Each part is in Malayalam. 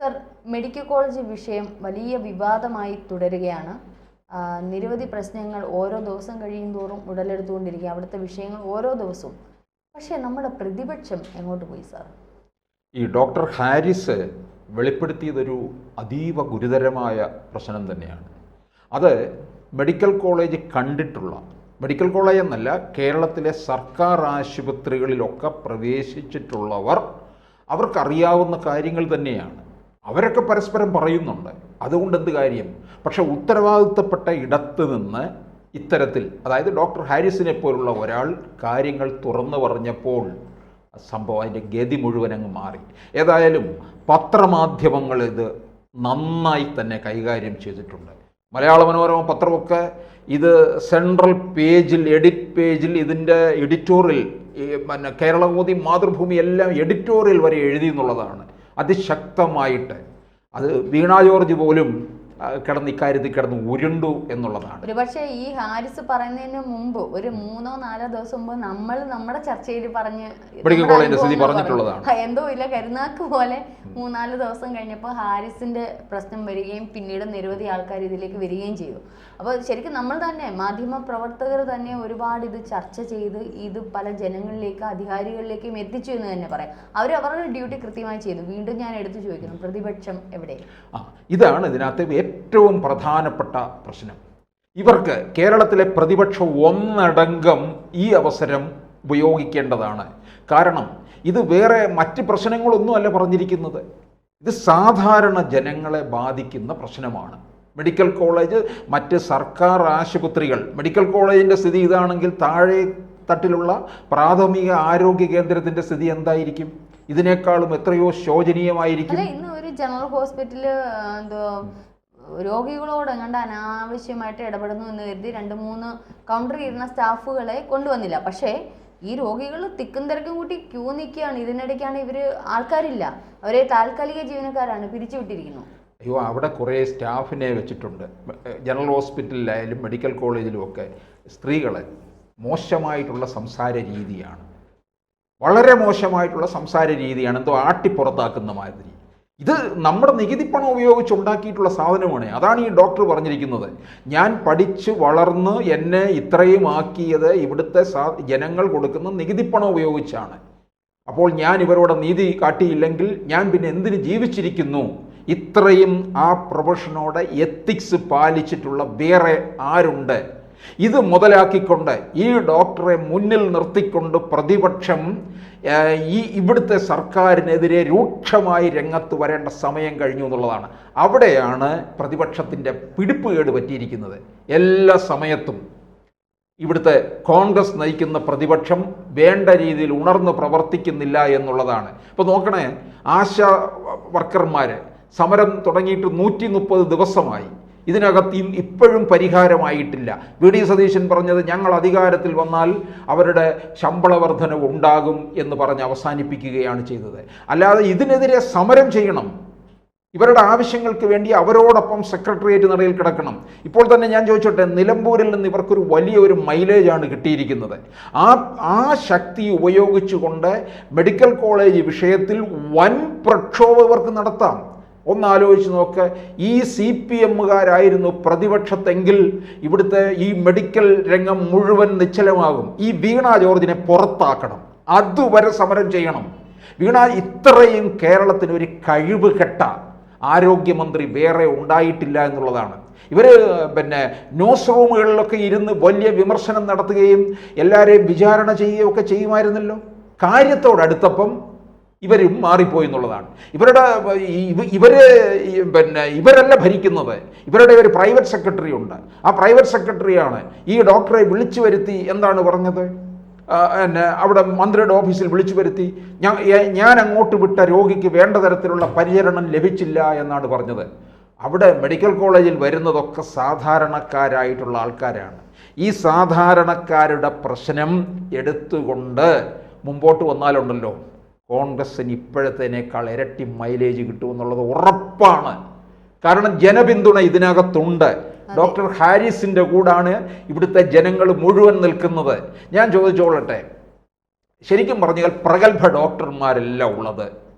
സർ, മെഡിക്കൽ കോളേജ് വിഷയം വലിയ വിവാദമായി തുടരുകയാണ്. നിരവധി പ്രശ്നങ്ങൾ ഓരോ ദിവസം കഴിയുന്തോറും ഉടലെടുത്തുകൊണ്ടിരിക്കുക, അവിടുത്തെ വിഷയങ്ങൾ ഓരോ ദിവസവും. പക്ഷേ നമ്മുടെ പ്രതിപക്ഷം എങ്ങോട്ട് പോയി സാർ? ഈ ഡോക്ടർ ഹാരിസ് വെളിപ്പെടുത്തിയതൊരു അതീവ ഗുരുതരമായ പ്രശ്നം തന്നെയാണ്. അത് മെഡിക്കൽ കോളേജ് കണ്ടിട്ടുള്ള, മെഡിക്കൽ കോളേജ് എന്നല്ല, കേരളത്തിലെ സർക്കാർ ആശുപത്രികളിലൊക്കെ പ്രവേശിച്ചിട്ടുള്ളവർ അവർക്കറിയാവുന്ന കാര്യങ്ങൾ തന്നെയാണ്. അവരൊക്കെ പരസ്പരം പറയുന്നുണ്ട്, അതുകൊണ്ട് എന്ത് കാര്യം. പക്ഷെ ഉത്തരവാദിത്തപ്പെട്ട ഇടത്ത് നിന്ന് ഇത്തരത്തിൽ, അതായത് ഡോക്ടർ ഹാരിസിനെ പോലുള്ള ഒരാൾ കാര്യങ്ങൾ തുറന്നു പറഞ്ഞപ്പോൾ സംഭവം അതിൻ്റെ ഗതി മുഴുവൻ അങ്ങ് മാറി. ഏതായാലും പത്രമാധ്യമങ്ങൾ ഇത് നന്നായി തന്നെ കൈകാര്യം ചെയ്തിട്ടുണ്ട്. മലയാള മനോരമ പത്രമൊക്കെ ഇത് സെൻട്രൽ പേജിൽ, എഡിറ്റ് പേജിൽ ഇതിൻ്റെ എഡിറ്റോറിയൽ, പിന്നെ കേരളകൗമുദി, മാതൃഭൂമി എല്ലാം എഡിറ്റോറിയൽ വരെ എഴുതി എന്നുള്ളതാണ്. അതിശക്തമായിട്ട് അത് വീണ ജോർജ് പോലും ഇക്കാര്യത്തിൽ കിടന്ന് ഉരുണ്ടു എന്നുള്ളതാണ്. ഒരുപക്ഷെ ഈ ഹാരിസ് പറയുന്നതിന് മുമ്പ് ഒരു 3-4 ദിവസം മുമ്പ് നമ്മൾ നമ്മുടെ ചർച്ചയിൽ പറഞ്ഞ് മെഡിക്കൽ കോളേജിന്റെ സ്ഥിതി പറഞ്ഞിട്ടുള്ളതാണ്. എന്തോ ഇല്ല കരുനാക്ക് പോലെ 3-4 ദിവസം കഴിഞ്ഞപ്പോൾ ഹാരിസിന്റെ പ്രശ്നം വരികയും പിന്നീട് നിരവധി ആൾക്കാർ ഇതിലേക്ക് വരികയും ചെയ്തു. അപ്പോൾ ശരിക്കും നമ്മൾ തന്നെ, മാധ്യമ പ്രവർത്തകർ തന്നെ ഒരുപാട് ഇത് ചർച്ച ചെയ്ത് ഇത് പല ജനങ്ങളിലേക്ക്, അധികാരികളിലേക്കും എത്തിച്ചു എന്ന് തന്നെ പറയാം. അവർ അവരുടെ ഡ്യൂട്ടി കൃത്യമായി ചെയ്തു. വീണ്ടും ഞാൻ എടുത്തു ചോദിക്കുന്നു, പ്രതിപക്ഷം എവിടെ? ഇതാണ് ഇതിനകത്ത് ഏറ്റവും പ്രധാനപ്പെട്ട പ്രശ്നം. ഇവർക്ക്, കേരളത്തിലെ പ്രതിപക്ഷം ഒന്നടങ്കം ഈ അവസരം ഉപയോഗിക്കേണ്ടതാണ്. കാരണം ഇത് വേറെ മറ്റ് പ്രശ്നങ്ങളൊന്നുമല്ല പറഞ്ഞിരിക്കുന്നത്, ഇത് സാധാരണ ജനങ്ങളെ ബാധിക്കുന്ന പ്രശ്നമാണ്. മെഡിക്കൽ കോളേജ്, മറ്റ് സർക്കാർ ആശുപത്രികൾ, മെഡിക്കൽ കോളേജിൻ്റെ സ്ഥിതി ഇതാണെങ്കിൽ താഴെ തട്ടിലുള്ള പ്രാഥമിക ആരോഗ്യ കേന്ദ്രത്തിൻ്റെ സ്ഥിതി എന്തായിരിക്കും? ഇതിനേക്കാളും എത്രയോ ശോചനീയമായിരിക്കും. ഇന്ന് ഒരു ജനറൽ ഹോസ്പിറ്റല് രോഗികളോട് എങ്ങാണ്ട് അനാവശ്യമായിട്ട് ഇടപെടുന്നു എന്ന് കരുതി 2-3 കൗണ്ടറിൽ ഇരുന്ന സ്റ്റാഫുകളെ കൊണ്ടുവന്നില്ല. പക്ഷേ ഈ രോഗികൾ തിക്കും തിരക്കും കൂട്ടി ക്യൂ നിൽക്കുകയാണ്. ഇതിനിടയ്ക്കാണ് ഇവര് ആൾക്കാരില്ല, അവരെ താൽക്കാലിക ജീവനക്കാരാണ് പിരിച്ചുവിട്ടിരിക്കുന്നു. അയ്യോ, അവിടെ കുറേ സ്റ്റാഫിനെ വെച്ചിട്ടുണ്ട്. ജനറൽ ഹോസ്പിറ്റലിലായാലും മെഡിക്കൽ കോളേജിലും ഒക്കെ സ്ത്രീകളെ മോശമായിട്ടുള്ള സംസാര രീതിയാണ്, വളരെ മോശമായിട്ടുള്ള സംസാര രീതിയാണ്, എന്തോ ആട്ടിപ്പുറത്താക്കുന്ന മാതിരി. ഇത് നമ്മുടെ നികുതി പണം ഉപയോഗിച്ച് ഉണ്ടാക്കിയിട്ടുള്ള സാധനമാണ്. അതാണ് ഈ ഡോക്ടർ പറഞ്ഞിരിക്കുന്നത്. ഞാൻ പഠിച്ച് വളർന്ന് എന്നെ ഇത്രയും ആക്കിയത് ഇവിടുത്തെ ജനങ്ങൾ കൊടുക്കുന്ന നികുതി പണം ഉപയോഗിച്ചാണ്. അപ്പോൾ ഞാൻ ഇവരോട് നീതി കാട്ടിയില്ലെങ്കിൽ ഞാൻ പിന്നെ എന്തിന് ജീവിച്ചിരിക്കുന്നു? ഇത്രയും ആ പ്രൊഫഷനോട് എത്തിക്സ് പാലിച്ചിട്ടുള്ള വേറെ ആരുണ്ട്? ഇത് മുതലാക്കിക്കൊണ്ട് ഈ ഡോക്ടറെ മുന്നിൽ നിർത്തിക്കൊണ്ട് പ്രതിപക്ഷം ഇവിടുത്തെ സർക്കാരിനെതിരെ രൂക്ഷമായി രംഗത്ത് വരേണ്ട സമയം കഴിഞ്ഞു എന്നുള്ളതാണ്. അവിടെയാണ് പ്രതിപക്ഷത്തിൻ്റെ പിടിപ്പുകേട് പറ്റിയിരിക്കുന്നത്. എല്ലാ സമയത്തും ഇവിടുത്തെ കോൺഗ്രസ് നയിക്കുന്ന പ്രതിപക്ഷം വേണ്ട രീതിയിൽ ഉണർന്ന് പ്രവർത്തിക്കുന്നില്ല എന്നുള്ളതാണ്. ഇപ്പോൾ നോക്കണേ, ആശാ വർക്കർമാർ സമരം തുടങ്ങിയിട്ട് 130 ദിവസമായി. ഇതിനകത്ത് ഇപ്പോഴും പരിഹാരമായിട്ടില്ല. വി.ഡി. സതീശൻ പറഞ്ഞത് ഞങ്ങൾ അധികാരത്തിൽ വന്നാൽ അവരുടെ ശമ്പള വർധനവ് ഉണ്ടാകും എന്ന് പറഞ്ഞ് അവസാനിപ്പിക്കുകയാണ് ചെയ്തത്. അല്ലാതെ ഇതിനെതിരെ സമരം ചെയ്യണം, ഇവരുടെ ആവശ്യങ്ങൾക്ക് വേണ്ടി അവരോടൊപ്പം സെക്രട്ടേറിയറ്റ് നടയിൽ കിടക്കണം. ഇപ്പോൾ തന്നെ ഞാൻ ചോദിച്ചോട്ടെ, നിലമ്പൂരിൽ നിന്ന് ഇവർക്കൊരു വലിയൊരു മൈലേജാണ് കിട്ടിയിരിക്കുന്നത്. ആ ശക്തി ഉപയോഗിച്ചുകൊണ്ട് മെഡിക്കൽ കോളേജ് വിഷയത്തിൽ വൻ പ്രക്ഷോഭം ഇവർക്ക് നടത്താം. ഒന്നാലോചിച്ച് നോക്ക്, ഈ CPM-കാരായിരുന്നു പ്രതിപക്ഷത്തെങ്കിൽ ഇവിടുത്തെ ഈ മെഡിക്കൽ രംഗം മുഴുവൻ നിശ്ചലമാകും. ഈ വീണ ജോർജിനെ പുറത്താക്കണം, അതുവരെ സമരം ചെയ്യണം. വീണ ഇത്രയും കേരളത്തിന് ഒരു കഴിവ് കെട്ട ആരോഗ്യമന്ത്രി വേറെ ഉണ്ടായിട്ടില്ല എന്നുള്ളതാണ്. ഇവർ പിന്നെ ന്യൂസ് റൂമുകളിലൊക്കെ ഇരുന്ന് വലിയ വിമർശനം നടത്തുകയും എല്ലാവരെയും വിചാരണ ചെയ്യുകയും ഒക്കെ ചെയ്യുമായിരുന്നല്ലോ. കാര്യത്തോടടുത്തപ്പം ഇവരും മാറിപ്പോയി എന്നുള്ളതാണ്. ഇവരല്ല ഭരിക്കുന്നത്, ഇവരുടെ ഒരു പ്രൈവറ്റ് സെക്രട്ടറി ഉണ്ട്. ആ പ്രൈവറ്റ് സെക്രട്ടറിയാണ് ഈ ഡോക്ടറെ വിളിച്ചു വരുത്തി എന്താണ് പറഞ്ഞത്? അവിടെ മന്ത്രിയുടെ ഓഫീസിൽ വിളിച്ചു വരുത്തി ഞാൻ അങ്ങോട്ട് വിട്ട രോഗിക്ക് വേണ്ട തരത്തിലുള്ള പരിചരണം ലഭിച്ചില്ല എന്നാണ് പറഞ്ഞത്. അവിടെ മെഡിക്കൽ കോളേജിൽ വരുന്നതൊക്കെ സാധാരണക്കാരായിട്ടുള്ള ആൾക്കാരാണ്. ഈ സാധാരണക്കാരുടെ പ്രശ്നം എടുത്തുകൊണ്ട് മുമ്പോട്ട് വന്നാലുണ്ടല്ലോ, കോൺഗ്രസ്സിന് ഇപ്പോഴത്തേനേക്കാൾ ഇരട്ടി മൈലേജ് കിട്ടുമെന്നുള്ളത് ഉറപ്പാണ്. കാരണം ജനപിന്തുണ ഇതിനകത്തുണ്ട്. ഡോക്ടർ ഹാരിസിൻ്റെ കൂടാണ് ഇവിടുത്തെ ജനങ്ങൾ മുഴുവൻ നിൽക്കുന്നത്. ഞാൻ ചോദിച്ചോളട്ടെ, ശരിക്കും പറഞ്ഞാൽ പ്രഗത്ഭ ഡോക്ടർമാരെല്ലാം ഉള്ളത്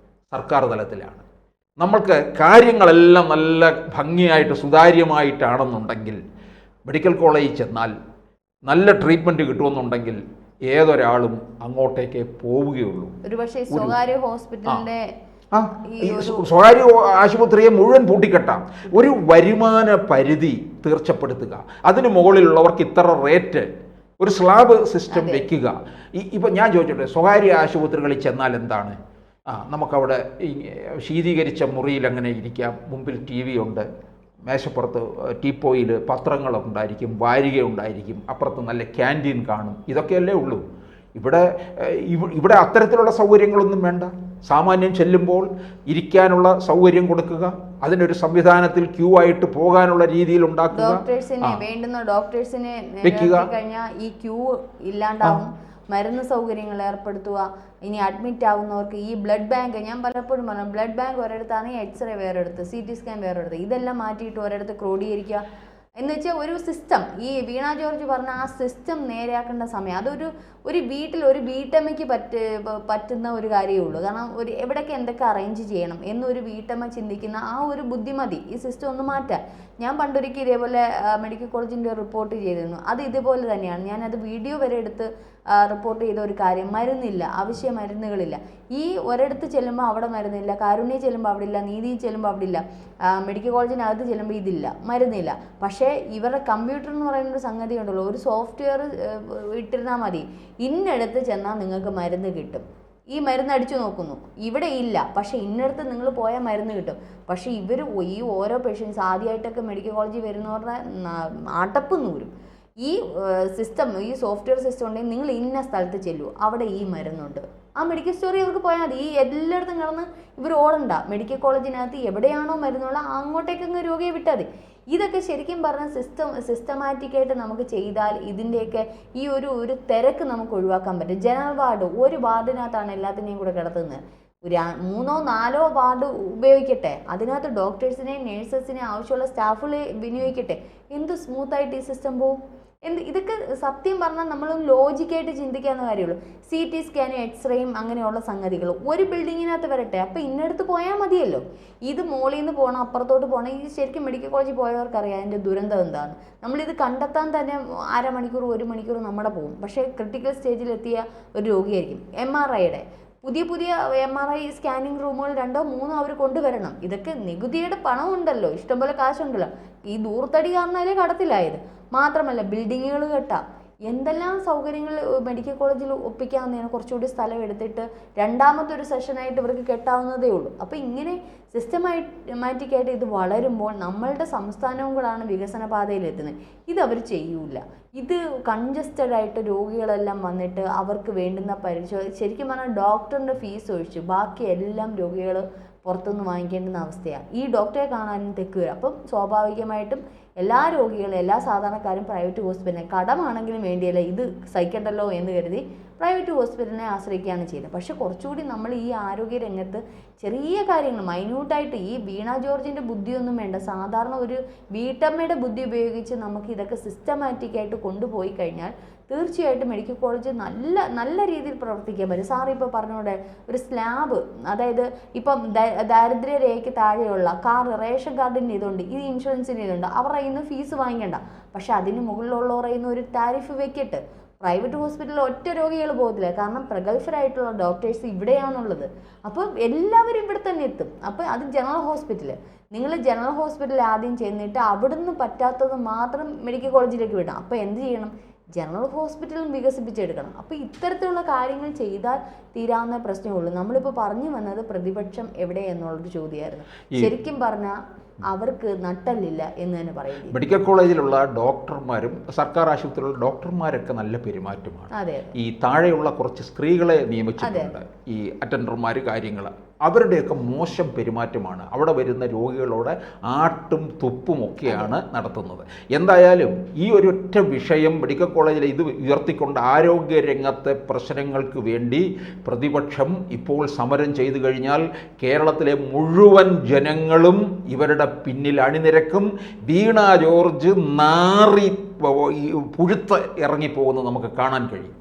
സർക്കാർ തലത്തിലാണ്. നമ്മൾക്ക് കാര്യങ്ങളെല്ലാം നല്ല ഭംഗിയായിട്ട് സുതാര്യമായിട്ടാണെന്നുണ്ടെങ്കിൽ മെഡിക്കൽ കോളേജിൽ ചെന്നാൽ നല്ല ട്രീറ്റ്മെൻറ്റ് കിട്ടുമെന്നുണ്ടെങ്കിൽ ഏതൊരാളും അങ്ങോട്ടേക്ക് പോവുകയുള്ളൂ. ഒരുപക്ഷെ സ്വകാര്യ ഹോസ്പിറ്റലിന്റെ ഈ സ്വകാര്യ ആശുപത്രിയെ മുഴുവൻ പൂട്ടിക്കെട്ടാം. ഒരു വരുമാന പരിധി തീർച്ചപ്പെടുത്തുക, അതിന് മുകളിലുള്ളവർക്ക് ഇത്ര റേറ്റ്, ഒരു സ്ലാബ് സിസ്റ്റം വെക്കുക. ഇപ്പം ഞാൻ ചോദിച്ചോട്ടെ, സ്വകാര്യ ആശുപത്രികളിൽ ചെന്നാൽ എന്താണ്? നമുക്കവിടെ ശീതീകരിച്ച മുറിയിൽ അങ്ങനെ ഇരിക്കാം, മുമ്പിൽ TV ഉണ്ട്, മേശപ്പുറത്ത് ടീപ്പോയിൽ പത്രങ്ങളുണ്ടായിരിക്കും, വാരിക ഉണ്ടായിരിക്കും, അപ്പുറത്ത് നല്ല ക്യാൻറ്റീൻ കാണും. ഇതൊക്കെയല്ലേ ഉള്ളൂ. ഇവിടെ അത്തരത്തിലുള്ള സൗകര്യങ്ങളൊന്നും വേണ്ട. സാമാന്യം ചെല്ലുമ്പോൾ ഇരിക്കാനുള്ള സൗകര്യം കൊടുക്കുക, അതിനൊരു സംവിധാനത്തിൽ ക്യൂ ആയിട്ട് പോകാനുള്ള രീതിയിൽ ഉണ്ടാക്കുക, വേണ്ടുന്ന ഡോക്ടേഴ്സിനെ കഴിഞ്ഞാൽ ഈ ക്യൂ ഇല്ലാണ്ടാവും, മരുന്ന് സൗകര്യങ്ങൾ ഏർപ്പെടുത്തുക. ഇനി അഡ്മിറ്റ് ആവുന്നവർക്ക് ഈ ബ്ലഡ് ബാങ്ക്, ഞാൻ പലപ്പോഴും പറഞ്ഞു, ബ്ലഡ് ബാങ്ക് ഒരിടത്താണെങ്കിൽ എക്സ്റേ വേറെടുത്ത്, CT സ്കാൻ വേറെടുത്ത്, ഇതെല്ലാം മാറ്റിയിട്ട് ഒരിടത്ത് ക്രോഡീകരിക്കുക എന്ന് വെച്ചാൽ ഒരു സിസ്റ്റം. ഈ വീണ ജോർജ് പറഞ്ഞ ആ സിസ്റ്റം നേരെയാക്കേണ്ട സമയം. ഒരു വീട്ടിൽ ഒരു വീട്ടമ്മയ്ക്ക് പറ്റുന്ന ഒരു കാര്യമേ ഉള്ളൂ. കാരണം എവിടെയൊക്കെ എന്തൊക്കെ അറേഞ്ച് ചെയ്യണം എന്നൊരു വീട്ടമ്മ ചിന്തിക്കുന്ന ആ ഒരു ബുദ്ധിമതി ഈ സിസ്റ്റം ഒന്ന് മാറ്റാൻ. ഞാൻ പണ്ടൊരിക്കൽ ഇതേപോലെ മെഡിക്കൽ കോളേജിൻ്റെ റിപ്പോർട്ട് ചെയ്തിരുന്നു. അത് ഇതുപോലെ തന്നെയാണ്. ഞാനത് വീഡിയോ വരെ എടുത്ത് റിപ്പോർട്ട് ചെയ്ത ഒരു കാര്യം. മരുന്നില്ല, ആവശ്യ മരുന്നുകളില്ല. ഈ ഒരിടത്ത് ചെല്ലുമ്പോൾ അവിടെ മരുന്നില്ല, കാരുണ്യ ചെല്ലുമ്പോൾ അവിടെ ഇല്ല, നീതി ചെല്ലുമ്പോൾ അവിടെ ഇല്ല, മെഡിക്കൽ കോളേജിനകത്ത് ചെല്ലുമ്പോൾ ഇതില്ല, മരുന്നില്ല. പക്ഷേ ഇവരുടെ കമ്പ്യൂട്ടർ എന്ന് പറയുന്നൊരു സംഗതി ഉണ്ടല്ലോ, ഒരു സോഫ്റ്റ്വെയർ ഇട്ടിരുന്നാൽ മതി, ഇന്നടുത്ത് ചെന്നാൽ നിങ്ങൾക്ക് മരുന്ന് കിട്ടും. ഈ മരുന്ന് അടിച്ചു നോക്കുന്നു, ഇവിടെ ഇല്ല, പക്ഷേ ഇന്നടുത്ത് നിങ്ങൾ പോയാൽ മരുന്ന് കിട്ടും. പക്ഷേ ഇവർ ഈ ഓരോ പേഷ്യൻസ് ആദ്യമായിട്ടൊക്കെ മെഡിക്കൽ കോളേജിൽ വരുന്നവരുടെ അടപ്പ് നൂരും. ഈ സിസ്റ്റം, ഈ സോഫ്റ്റ്വെയർ സിസ്റ്റം ഉണ്ടെങ്കിൽ നിങ്ങൾ ഇന്ന സ്ഥലത്ത് ചെല്ലൂ, അവിടെ ഈ മരുന്നുണ്ട്. ആ മെഡിക്കൽ സ്റ്റോറിൽ ഇവർക്ക് പോയാൽ മതി. ഈ എല്ലായിടത്തും കിടന്ന് ഇവർ ഓടണ്ട. മെഡിക്കൽ കോളേജിനകത്ത് എവിടെയാണോ മരുന്നുള്ള അങ്ങോട്ടേക്കങ്ങ് രോഗിയെ വിട്ടാൽ മതി. ഇതൊക്കെ ശരിക്കും പറഞ്ഞാൽ സിസ്റ്റമാറ്റിക്കായിട്ട് നമുക്ക് ചെയ്താൽ ഇതിൻ്റെയൊക്കെ ഈ ഒരു തിരക്ക് നമുക്ക് ഒഴിവാക്കാൻ പറ്റും. ജനറൽ വാർഡ്, ഒരു വാർഡിനകത്താണ് എല്ലാത്തിനെയും കൂടെ കിടത്തുന്നത്. ഒരു 3-4 വാർഡ് ഉപയോഗിക്കട്ടെ, അതിനകത്ത് ഡോക്ടേഴ്സിനെയും നേഴ്സസിനെയും ആവശ്യമുള്ള സ്റ്റാഫുകളെ വിനിയോഗിക്കട്ടെ. എന്ത് സ്മൂത്തായിട്ട് ഈ സിസ്റ്റം പോവും. ഇതൊക്കെ സത്യം പറഞ്ഞാൽ നമ്മളൊന്ന് ലോജിക്കായിട്ട് ചിന്തിക്കാവുന്ന കാര്യമുള്ളൂ. CT സ്കാനും എക്സ്റേയും അങ്ങനെയുള്ള സംഗതികൾ ഒരു ബിൽഡിങ്ങിനകത്ത് വരട്ടെ, അപ്പോൾ ഇന്നടുത്ത് പോയാൽ മതിയല്ലോ. ഇത് മോളിൽ നിന്ന് പോകണം, അപ്പുറത്തോട്ട് പോകണം. ഈ ശരിക്കും മെഡിക്കൽ കോളേജിൽ പോയവർക്കറിയാം അതിൻ്റെ ദുരന്തം എന്താണ്. നമ്മളിത് കണ്ടെത്താൻ തന്നെ 1/2 മണിക്കൂർ 1 മണിക്കൂർ നമ്മുടെ പോകും. പക്ഷേ ക്രിട്ടിക്കൽ സ്റ്റേജിലെത്തിയ ഒരു രോഗിയായിരിക്കും. MRIയുടെ പുതിയ MRI സ്കാനിങ് റൂമുകൾ 2-3 അവർ കൊണ്ടുവരണം. ഇതൊക്കെ നികുതിയുടെ പണം ഉണ്ടല്ലോ, ഇഷ്ടംപോലെ കാശുണ്ടല്ലോ. ഈ ദൂർത്തടി കാരണമല്ലേ കടത്തിലായത്. മാത്രമല്ല ബിൽഡിങ്ങുകൾ കെട്ടാം, എന്തെല്ലാം സൗകര്യങ്ങൾ മെഡിക്കൽ കോളേജിൽ ഒപ്പിക്കാവുന്നതാണ്. കുറച്ചുകൂടി സ്ഥലം എടുത്തിട്ട് രണ്ടാമത്തെ ഒരു സെഷനായിട്ട് ഇവർക്ക് കെട്ടാവുന്നതേ ഉള്ളൂ. അപ്പോൾ ഇങ്ങനെ സിസ്റ്റമാറ്റിക്കായിട്ട് ഇത് വളരുമ്പോൾ നമ്മളുടെ സംസ്ഥാനവും കൂടാണ് വികസന പാതയിലെത്തുന്നത്. ഇതവർ ചെയ്യൂല. ഇത് കൺജസ്റ്റഡ് ആയിട്ട് രോഗികളെല്ലാം വന്നിട്ട് അവർക്ക് വേണ്ടുന്ന ശരിക്കും പറഞ്ഞാൽ ഡോക്ടറിൻ്റെ ഫീസ് ഒഴിച്ച് ബാക്കി എല്ലാം രോഗികൾ പുറത്തുനിന്ന് വാങ്ങിക്കേണ്ടുന്ന അവസ്ഥയാണ്. ഈ ഡോക്ടറെ കാണാനും തെക്ക് വരും. അപ്പം സ്വാഭാവികമായിട്ടും എല്ലാ രോഗികളും, എല്ലാ സാധാരണക്കാരും പ്രൈവറ്റ് ഹോസ്പിറ്റലിനെ, കടമാണെങ്കിലും വേണ്ടിയല്ല, ഇത് സഹിക്കണ്ടല്ലോ എന്ന് കരുതി പ്രൈവറ്റ് ഹോസ്പിറ്റലിനെ ആശ്രയിക്കുകയാണ് ചെയ്യുന്നത്. പക്ഷെ കുറച്ചുകൂടി നമ്മൾ ഈ ആരോഗ്യ രംഗത്ത് ചെറിയ കാര്യങ്ങൾ മൈന്യൂട്ടായിട്ട്, ഈ വീണ ജോർജിൻ്റെ ബുദ്ധിയൊന്നും വേണ്ട, സാധാരണ ഒരു വീട്ടമ്മയുടെ ബുദ്ധി ഉപയോഗിച്ച് നമുക്ക് ഇതൊക്കെ സിസ്റ്റമാറ്റിക്കായിട്ട് കൊണ്ടുപോയി കഴിഞ്ഞാൽ തീർച്ചയായിട്ടും മെഡിക്കൽ കോളേജ് നല്ല രീതിയിൽ പ്രവർത്തിക്കാൻ പറ്റും. സാറ് ഇപ്പോൾ പറഞ്ഞോടെ ഒരു സ്ലാബ്, അതായത് ഇപ്പം ദാരിദ്ര്യരേഖയ്ക്ക് താഴെയുള്ള റേഷൻ കാർഡിൻ്റെ ഇതുണ്ട്, ഈ ഇൻഷുറൻസിൻ്റെ ഇതുണ്ട്, അവരുടെ കയ്യിൽ നിന്ന് ഫീസ് വാങ്ങിക്കണ്ട. പക്ഷെ അതിന് മുകളിലുള്ളവരുടെ കയ്യിൽ നിന്ന് ഒരു ടാരിഫ് വെക്കിട്ട് പ്രൈവറ്റ് ഹോസ്പിറ്റലിൽ ഒറ്റ രോഗികൾ പോകത്തില്ല. കാരണം പ്രഗത്ഭരായിട്ടുള്ള ഡോക്ടേഴ്സ് ഇവിടെയാണുള്ളത്. അപ്പോൾ എല്ലാവരും ഇവിടെ തന്നെ എത്തും. അപ്പോൾ അത് ജനറൽ ഹോസ്പിറ്റൽ, നിങ്ങൾ ജനറൽ ഹോസ്പിറ്റലിൽ ആദ്യം ചെന്നിട്ട് അവിടുന്ന് പറ്റാത്തത് മാത്രം മെഡിക്കൽ കോളേജിലേക്ക് വിടാം. അപ്പോൾ എന്ത് ചെയ്യണം? ജനറൽ ഹോസ്പിറ്റലും വികസിപ്പിച്ചെടുക്കണം. അപ്പോൾ ഇത്തരത്തിലുള്ള കാര്യങ്ങൾ ചെയ്താൽ തീരാവുന്ന പ്രശ്നമേ ഉള്ളൂ. നമ്മളിപ്പോൾ പറഞ്ഞു വന്നത് പ്രതിപക്ഷം എവിടെ എന്നുള്ളൊരു ചോദ്യമായിരുന്നു. ശരിക്കും പറഞ്ഞാൽ അവർക്ക് നട്ടല്ലില്ല എന്ന് തന്നെ പറയുന്നത്. മെഡിക്കൽ കോളേജിലുള്ള ഡോക്ടർമാരും സർക്കാർ ആശുപത്രിയിലുള്ള ഡോക്ടർമാരൊക്കെ നല്ല പെരുമാറ്റമാണ്. ഈ താഴെയുള്ള കുറച്ച് സ്ത്രീകളെ നിയമിച്ചിട്ടുണ്ട്, ഈ അറ്റൻഡർമാർ, കാര്യങ്ങൾ, അവരുടെയൊക്കെ മോശം പെരുമാറ്റമാണ്. അവിടെ വരുന്ന രോഗികളോട് ആട്ടും തുപ്പും ഒക്കെയാണ് നടത്തുന്നത്. എന്തായാലും ഈ ഒരൊറ്റ വിഷയം മെഡിക്കൽ കോളേജിൽ ഇത് ഉയർത്തിക്കൊണ്ട് ആരോഗ്യരംഗത്തെ പ്രശ്നങ്ങൾക്ക് വേണ്ടി പ്രതിപക്ഷം ഇപ്പോൾ സമരം ചെയ്തു കഴിഞ്ഞാൽ കേരളത്തിലെ മുഴുവൻ ജനങ്ങളും ഇവരുടെ പിന്നിൽ അണിനിരക്കും. വീണ ജോർജ് നാറി പുഴുത്ത് ഇറങ്ങിപ്പോകുന്നത് നമുക്ക് കാണാൻ കഴിയും.